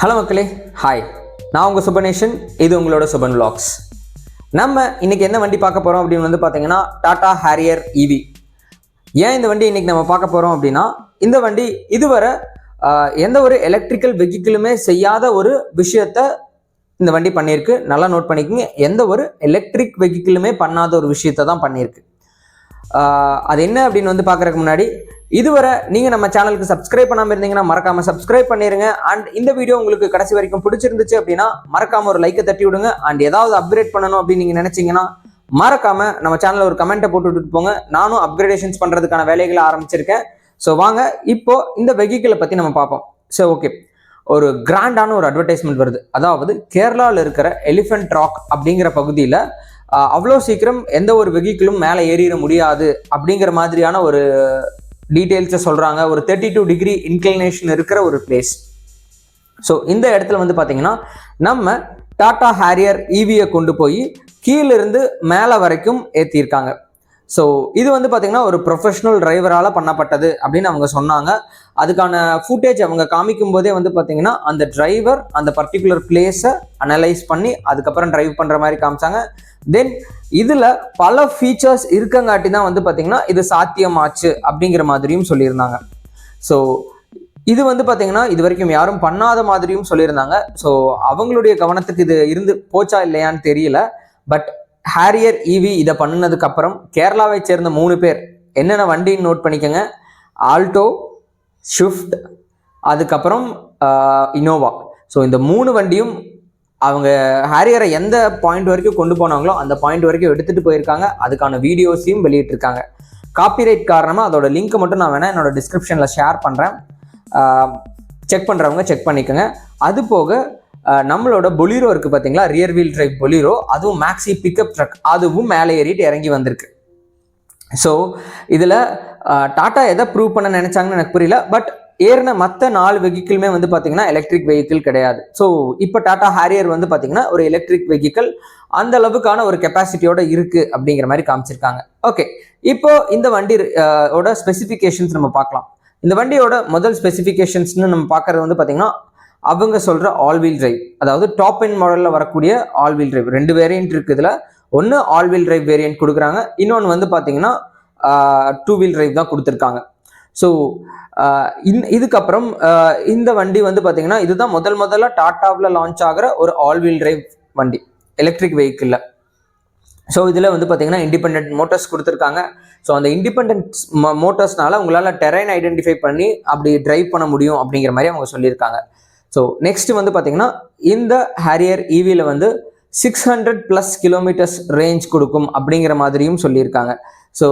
Hello மக்களே, hi. நான் உங்கள் சுபநேஷன். இது உங்களோட சுபன் விலாக்ஸ். நம்ம இன்னைக்கு என்ன வண்டி பார்க்க போகிறோம் அப்படின்னு பார்த்தீங்கன்னா டாடா ஹாரியர் ஈவி. ஏன் இந்த வண்டி இன்னைக்கு நம்ம பார்க்க போகிறோம் அப்படின்னா, இந்த வண்டி இதுவரை எந்த ஒரு எலக்ட்ரிக்கல் வெஹிக்கிளுமே செய்யாத ஒரு விஷயத்த இந்த வண்டி பண்ணியிருக்கு. நல்லா நோட் பண்ணிக்கோங்க, எந்த ஒரு எலக்ட்ரிக் வெஹிக்கிளுமே பண்ணாத ஒரு விஷயத்த தான் பண்ணியிருக்கு. அது என்ன அப்படின்னு பார்க்குறதுக்கு முன்னாடி, இதுவரை நீங்கள் நம்ம சேனலுக்கு சப்ஸ்கிரைப் பண்ணாமல் இருந்தீங்கன்னா மறக்காமல் சப்ஸ்கிரைப் பண்ணிடுங்க. அண்ட் இந்த வீடியோ உங்களுக்கு கடைசி வரைக்கும் பிடிச்சிருந்துச்சு அப்படின்னா மறக்காமல் ஒரு லைக்கை தட்டி விடுங்க. அண்ட் ஏதாவது அப்கிரேட் பண்ணணும் அப்படின்னு நீங்கள் நினச்சிங்கன்னா மறக்காமல் நம்ம சேனலில் ஒரு கமெண்ட்டை போட்டு விட்டுட்டு போங்க. நானும் அப்கிரேடேஷன்ஸ் பண்ணுறதுக்கான வேலைகளை ஆரம்பிச்சிருக்கேன். ஸோ வாங்க இப்போ இந்த வெஹிக்கிளை பற்றி நம்ம பார்ப்போம். ஸோ ஓகே, ஒரு கிராண்டான ஒரு அட்வர்டைஸ்மெண்ட் வருது. அதாவது கேரளாவில் இருக்கிற எலிஃபென்ட் ராக் அப்படிங்கிற பகுதியில் அவ்வளோ சீக்கிரம் எந்த ஒரு வெஹிக்கிளும் மேலே ஏறிட முடியாது அப்படிங்கிற மாதிரியான ஒரு டீட்டெயில்ஸை சொல்கிறாங்க. ஒரு 32 டிகிரி இன்க்ளினேஷன் இருக்கிற ஒரு பிளேஸ். ஸோ இந்த இடத்துல பார்த்தீங்கன்னா நம்ம டாடா ஹாரியர் ஈவியை கொண்டு போய் கீழிருந்து மேலே வரைக்கும் ஏற்றிருக்காங்க. ஸோ இது பார்த்தீங்கன்னா ஒரு ப்ரொஃபஷனல் டிரைவரால் பண்ணப்பட்டது அப்படின்னு அவங்க சொன்னாங்க. அதுக்கான ஃபுட்டேஜ் அவங்க காமிக்கும் போதே பார்த்தீங்கன்னா அந்த டிரைவர் அந்த பர்டிகுலர் பிளேஸை அனலைஸ் பண்ணி அதுக்கப்புறம் டிரைவ் பண்ணுற மாதிரி காமிச்சாங்க. தென் இதில் பல ஃபீச்சர்ஸ் இருக்கங்காட்டி தான் பார்த்தீங்கன்னா இது சாத்தியமாச்சு அப்படிங்கிற மாதிரியும் சொல்லியிருந்தாங்க. ஸோ இது பார்த்தீங்கன்னா இது வரைக்கும் யாரும் பண்ணாத மாதிரியும் சொல்லியிருந்தாங்க. ஸோ அவங்களுடைய கவனத்துக்கு இது இருந்து போச்சா இல்லையான்னு தெரியல. பட் ஹாரியர் ஈவி இதை பண்ணினதுக்கு அப்புறம் கேரளாவை சேர்ந்த 3 பேர் என்னென்ன வண்டின்னு நோட் பண்ணிக்கோங்க. ஆல்டோ, ஷிஃப்ட், அதுக்கப்புறம் இனோவா. ஸோ இந்த 3 வண்டியும் அவங்க ஹாரியரை எந்த பாயிண்ட் வரைக்கும் கொண்டு போனாங்களோ அந்த பாயிண்ட் வரைக்கும் எடுத்துகிட்டு போயிருக்காங்க. அதுக்கான வீடியோஸையும் வெளியிட்டிருக்காங்க. காப்பிரைட் காரணமாக அதோட லிங்க்கை மட்டும் நான் வேணால் என்னோட டிஸ்கிரிப்ஷனில் ஷேர் பண்ணுறேன். செக் பண்ணுறவங்க செக் பண்ணிக்கோங்க. அது போக நம்மளோட பொலீரோ இருக்குது பார்த்தீங்களா, ரியர் வீல் டிரைவ் பொலீரோ, அதுவும் மேக்ஸி பிக்கப் ட்ரக், அதுவும் மேலே ஏறிட்டு இறங்கி வந்திருக்கு. ஸோ இதில் டாட்டா எதை ப்ரூவ் பண்ண நினச்சாங்கன்னு எனக்கு புரியல. பட் ஏறின மற்ற 4 வெஹிக்கிளுமே பார்த்தீங்கன்னா எலக்ட்ரிக் வெஹிக்கிள் கிடையாது. ஸோ இப்போ டாடா ஹாரியர் பார்த்தீங்கன்னா ஒரு எலக்ட்ரிக் வெஹிக்கிள், அந்த அளவுக்கான ஒரு கெப்பாசிட்டியோட இருக்குது அப்படிங்கிற மாதிரி காமிச்சிருக்காங்க. ஓகே, இப்போ இந்த வண்டியோட ஸ்பெசிஃபிகேஷன்ஸ் நம்ம பார்க்கலாம். இந்த வண்டியோட முதல் ஸ்பெசிஃபிகேஷன்ஸ்னு நம்ம பார்க்குறது பார்த்தீங்கன்னா அவங்க சொல்கிற ஆல் வீல் டிரைவ், அதாவது டாப் எண்ட் மாடலில் வரக்கூடிய ஆல் வீல் டிரைவ். 2 வேரியன்ட் இருக்குது இதில். ஒன்று ஆல் வீல் டிரைவ் வேரியன்ட் கொடுக்குறாங்க, இன்னொன்று பார்த்தீங்கன்னா 2 வீல் டிரைவ் தான் கொடுத்துருக்காங்க. ஸோ இதுக்கப்புறம் இந்த வண்டி பார்த்தீங்கன்னா இதுதான் முதல்ல டாட்டாவில் லான்ச் ஆகிற ஒரு ஆல் வீல் டிரைவ் வண்டி எலக்ட்ரிக் வெஹிக்கிளில். ஸோ இதில் பார்த்தீங்கன்னா இண்டிபெண்ட் மோட்டர்ஸ் கொடுத்துருக்காங்க. ஸோ அந்த இண்டிபெண்டன்ஸ் மோட்டர்ஸ்னால உங்களால் டெரைன் ஐடென்டிஃபை பண்ணி அப்படி டிரைவ் பண்ண முடியும் அப்படிங்கிற மாதிரி அவங்க சொல்லியிருக்காங்க. ஸோ நெக்ஸ்ட் பார்த்தீங்கன்னா இந்த ஹாரியர் ஈவியில் 600+ கிலோமீட்டர்ஸ் ரேஞ்ச் கொடுக்கும் அப்படிங்கிற மாதிரியும் சொல்லியிருக்காங்க. ஸோ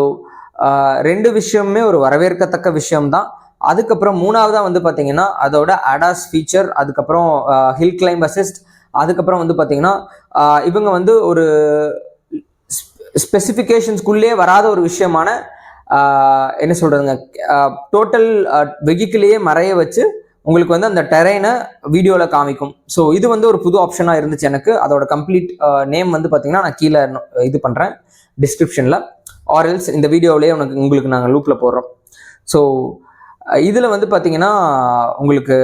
2 விஷயமுமே ஒரு வரவேற்கத்தக்க விஷயம்தான். அதுக்கப்புறம் 3ஆவதாக பார்த்தீங்கன்னா அதோட ADAS ஃபீச்சர், அதுக்கப்புறம் ஹில் கிளைம் அசிஸ்ட், அதுக்கப்புறம் பார்த்தீங்கன்னா இவங்க ஒரு ஸ்பெசிஃபிகேஷன்ஸ்குள்ளே வராத ஒரு விஷயமான என்ன சொல்கிறதுங்க, டோட்டல் வெஹிக்கிளையே மறைய வச்சு உங்களுக்கு அந்த டெரைனை வீடியோவில் காமிக்கும். ஸோ இது ஒரு புது ஆப்ஷனாக இருந்துச்சு எனக்கு. அதோட கம்ப்ளீட் நேம் பார்த்தீங்கன்னா நான் கீழே இது பண்ணுறேன் டிஸ்கிரிப்ஷனில், ஆர்எல்ஸ் இந்த வீடியோவிலேயே உங்களுக்கு நாங்கள் லூப்பில் போடுறோம். ஸோ இதில் பார்த்தீங்கன்னா உங்களுக்கு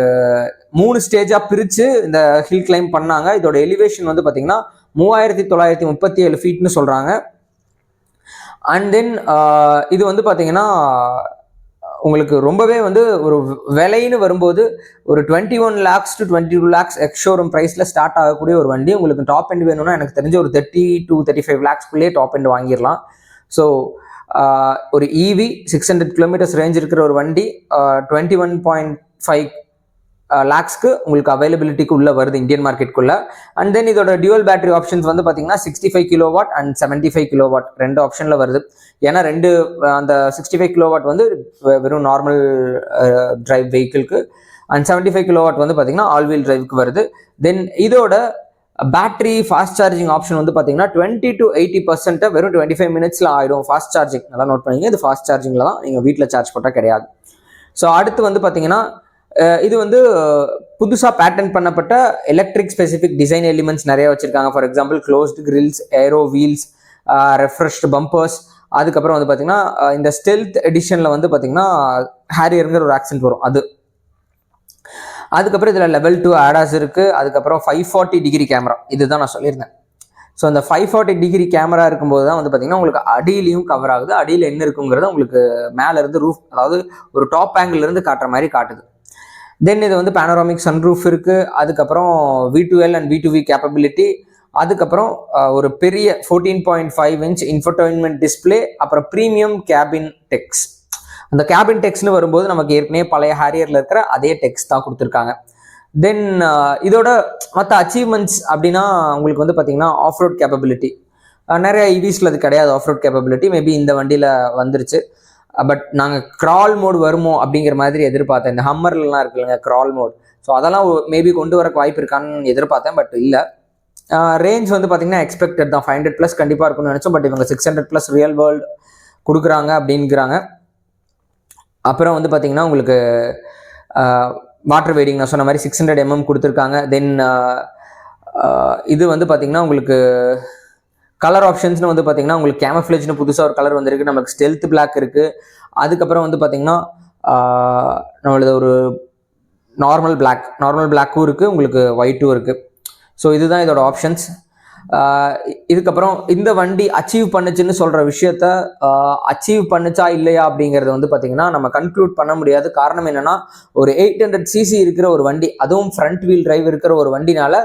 3 ஸ்டேஜாக பிரித்து இந்த ஹில் கிளைம் பண்ணாங்க. இதோட எலிவேஷன் பார்த்தீங்கன்னா 3937 ஃபீட்னு சொல்கிறாங்க. அண்ட் தென் இது பார்த்தீங்கன்னா உங்களுக்கு ரொம்பவே ஒரு விலைன்னு வரும்போது ஒரு 21 lakhs to 22 lakhs எக்ஸ்-ஷோரூம் ப்ரைஸில் ஸ்டார்ட் ஆகக்கூடிய ஒரு வண்டி. உங்களுக்கு டாப் எண்ட் வேணும்னா எனக்கு தெரிஞ்ச ஒரு 30 to 35 lakhsக்குள்ளேயே டாப் எண்ட் வாங்கிடலாம். ஸோ ஒரு ஈவி 600 கிலோமீட்டர்ஸ் ரேஞ்ச் இருக்கிற ஒரு வண்டி 21.5 lakhsக்கு உங்களுக்கு அவைலபிலிட்டிக்கு உள்ளே வருது இந்தியன் மார்க்கெட்டுக்குள்ளே. அண்ட் தென் இதோட டியூவல் பேட்டரி ஆப்ஷன்ஸ் பார்த்தீங்கன்னா 65 kW அண்ட் 75 kW 2 ஆப்ஷனில் வருது. ஏன்னா அந்த 65 kW வெறும் நார்மல் டிரைவ் வெஹிக்கிளுக்கு, அண்ட் 75 kW பார்த்தீங்கன்னா ஆல் வீல் டிரைவுக்கு வருது. தென் இதோட பேட்டரி ஃபாஸ்ட் சார்ஜிங் ஆப்ஷன் பார்த்தீங்கன்னா 20 to 80% வெறும் 25 minutesல ஆயிடும் ஃபாஸ்ட் சார்ஜிங். நல்லா நோட் பண்ணிங்க, இது ஃபாஸ்ட் சார்ஜிங்கில் தான், நீங்கள் வீட்டில் சார்ஜ் போட்டால் கிடையாது. ஸோ அடுத்து பார்த்தீங்கன்னா இது புதுசாக பேட்டர்ன் பண்ணப்பட்ட எலக்ட்ரிக் ஸ்பெசிஃபிக் டிசைன் எலிமெண்ட்ஸ் நிறைய வச்சுருக்காங்க. For example closed grills, aero wheels, refreshed bumpers. அதுக்கப்புறம் பார்த்தீங்கன்னா இந்த ஸ்டெல்த் எடிஷனில் பார்த்தீங்கன்னா ஹாரியருங்கிற ஒரு ஆக்சென்ட் வரும் அது. அதுக்கப்புறம் இதில் லெவல் 2 ADAS இருக்குது. அதுக்கப்புறம் 540 டிகிரி கேமரா, இதுதான் நான் சொல்லியிருந்தேன். ஸோ அந்த 540 டிகிரி கேமரா இருக்கும்போது தான் வந்து பார்த்தீங்கன்னா உங்களுக்கு அடியிலையும் கவர் ஆகுது. அடியில் என்ன இருக்குங்கிறத உங்களுக்கு மேலேருந்து ரூஃப், அதாவது ஒரு டாப் ஆங்கிள்லேருந்து காட்டுற மாதிரி காட்டுது. தென் இது வந்து பேனோராமிக் சன்ரூஃப் இருக்குது. அதுக்கப்புறம் V2L அண்ட் V2V கேப்பபிலிட்டி. அதுக்கப்புறம் ஒரு பெரிய 14.5 இன்ச் இன்ஃபோடெயின்மெண்ட் டிஸ்பிளே. அப்புறம் ப்ரீமியம் கேபின் டெக்ஸ். அந்த கேபின் டெக்ஸ்னு வரும்போது நமக்கு ஏற்கனவே பழைய ஹேரியரில் இருக்கிற அதே டெக்ஸ் தான் கொடுத்துருக்காங்க. தென் இதோட மற்ற அச்சீவ்மெண்ட்ஸ் அப்படின்னா உங்களுக்கு வந்து பார்த்தீங்கன்னா ஆஃப் ரோட் கேப்பபிலிட்டி. நிறைய இவிஸில் அது கிடையாது ஆஃப் ரோட் கேப்பபிலிட்டி. மேபி இந்த வண்டியில் வந்துருச்சு. பட் நாங்கள் க்ரால் மோட் வருமோ அப்படிங்கிற மாதிரி எதிர்பார்த்தேன். இந்த ஹம்மர்லாம் இருக்குல்லைங்க க்ரால் மோட், ஸோ அதெல்லாம் மேபி கொண்டு வரக்கு வாய்ப்பு இருக்கான்னு எதிர்பார்த்தேன். பட் இல்லை. ரேஞ்ச் வந்து பார்த்தீங்கன்னா எக்ஸ்பெக்டட் தான், 500+ கண்டிப்பாக இருக்கும்னு நினச்சோம். பட் இவங்க 600+ ரியல் வேர்ல்டு கொடுக்குறாங்க அப்படிங்கிறாங்க. அப்புறம் வந்து பார்த்தீங்கன்னா உங்களுக்கு வாட்டர் வெயிட்டிங் நான் சொன்ன மாதிரி 600 mm கொடுத்துருக்காங்க. தென் இது வந்து பார்த்தீங்கன்னா உங்களுக்கு கலர் ஆப்ஷன்ஸ்னு வந்து பார்த்தீங்கன்னா உங்களுக்கு கேமஃப்ளேஜ்னு புதுசாக ஒரு கலர் வந்திருக்கு. நமக்கு ஸ்டெல்த் பிளாக் இருக்குது. அதுக்கப்புறம் வந்து பார்த்தீங்கன்னா நம்மளது ஒரு நார்மல் பிளாக்கும் இருக்குது, உங்களுக்கு ஒயிட்டும் இருக்குது. ஸோ இதுதான் இதோட ஆப்ஷன்ஸ். இதுக்கப்புறம் இந்த வண்டி அச்சீவ் பண்ணுச்சுன்னு சொல்கிற விஷயத்த அச்சீவ் பண்ணுச்சா இல்லையா அப்படிங்கிறது வந்து பார்த்திங்கன்னா நம்ம கன்க்ளூட் பண்ண முடியாது. காரணம் என்னென்னா ஒரு 800cc இருக்கிற ஒரு வண்டி, அதுவும் ஃப்ரண்ட் வீல் டிரைவ் இருக்கிற ஒரு வண்டினால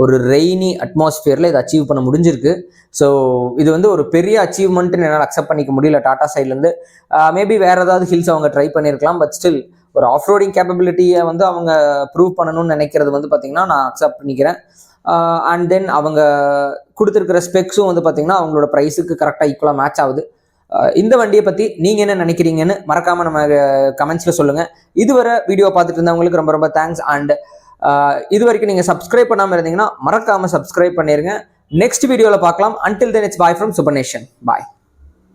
ஒரு ரெய்னி அட்மாஸ்பியரில் இதை அச்சீவ் பண்ண முடிஞ்சிருக்கு. ஸோ இது வந்து ஒரு பெரிய அச்சீவ்மெண்ட்டுன்னு என்னால் அக்செப்ட் பண்ணிக்க முடியல டாடா சைட்லேருந்து. மேபி வேறு ஏதாவது ஹில்ஸ் அவங்க ட்ரை பண்ணியிருக்கலாம். பட் ஸ்டில் ஒரு ஆஃப் ரோடிங் கேப்பபிலிட்டியை வந்து அவங்க ப்ரூவ் பண்ணணும்னு நினைக்கிறது வந்து பார்த்திங்கன்னா நான் அக்செப்ட் பண்ணிக்கிறேன். அண்ட் தென் அவங்க கொடுத்துருக்கிற ஸ்பெக்ஸும் வந்து பார்த்தீங்கன்னா அவங்களோட ப்ரைஸுக்கு கரெக்டாக ஈக்குவலாக மேட்ச் ஆகுது. இந்த வண்டியை பற்றி நீங்கள் என்ன நினைக்கிறீங்கன்னு மறக்காமல் நம்ம கமெண்ட்ஸில் சொல்லுங்கள். இதுவரை வீடியோ பார்த்துட்டு இருந்தவங்களுக்கு ரொம்ப ரொம்ப தேங்க்ஸ். அண்ட் இது வரைக்கும் நீங்கள் சப்ஸ்கிரைப் பண்ணாமல் இருந்தீங்கன்னா மறக்காமல் சப்ஸ்கிரைப் பண்ணிடுங்க. நெக்ஸ்ட் வீடியோவில் பார்க்கலாம். Until then it's bye from Supernation. Bye.